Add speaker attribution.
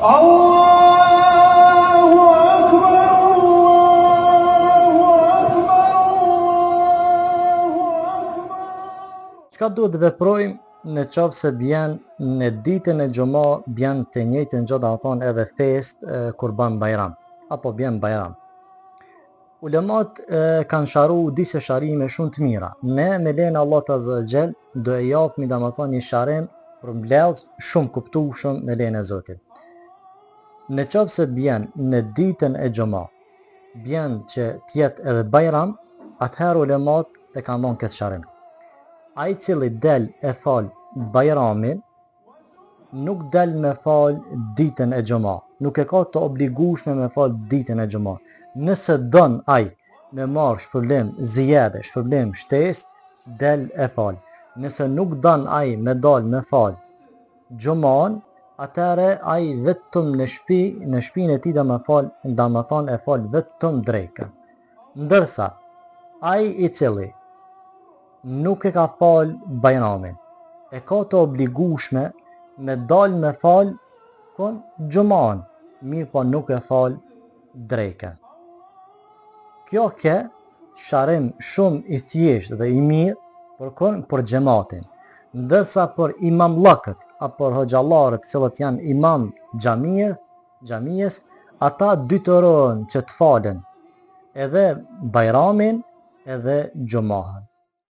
Speaker 1: Allahu Akbar, Allahu Akbar, Allahu Akbar. Çka duhet të veprojmë në qoftë se bjen në ditën e xhumë, bjen të njëjtën gjë, do të thonë edhe fest Kurban Bayram apo bjen Bayram. Ulemat kanë sharu disa sharime shumë të mira. Ne me lejen e Allahut Azza wa Jall do e japmi domethënë një sharim për mbledh shumë kuptueshëm me lejen e Zotit. Në qoftë se bjen në ditën e xhumë, bjen që tjetë edhe Bayram, atëherë ulemat e kanë dhënë këtë sharim. Ai i cili del e fal Bayramin, nuk del me fal ditën e xhumë. Nuk e ka të obligueshme me fal ditën e xhumë. Nëse don ai me marrë shpërblim zjede, shpërblim shtesë, del e fal. Nëse nuk don ai me dal me fal xhumën, atëherë ai vetëm në shtëpinë e tij domethënë e fal vetëm drekën. Ndërsa ai i cili nuk e ka fal Bayramin, e ka të obligueshme me dal me fal xhumën, mirë po nuk e fal drekën. Kjo ke sharim shumë i thjeshtë dhe i mirë për xhamatin. Ndërsa për imamllakët apo hoxhallarët cilët janë imam xhamijes, ata dytërohen që të falen edhe Bayramin edhe xhumën.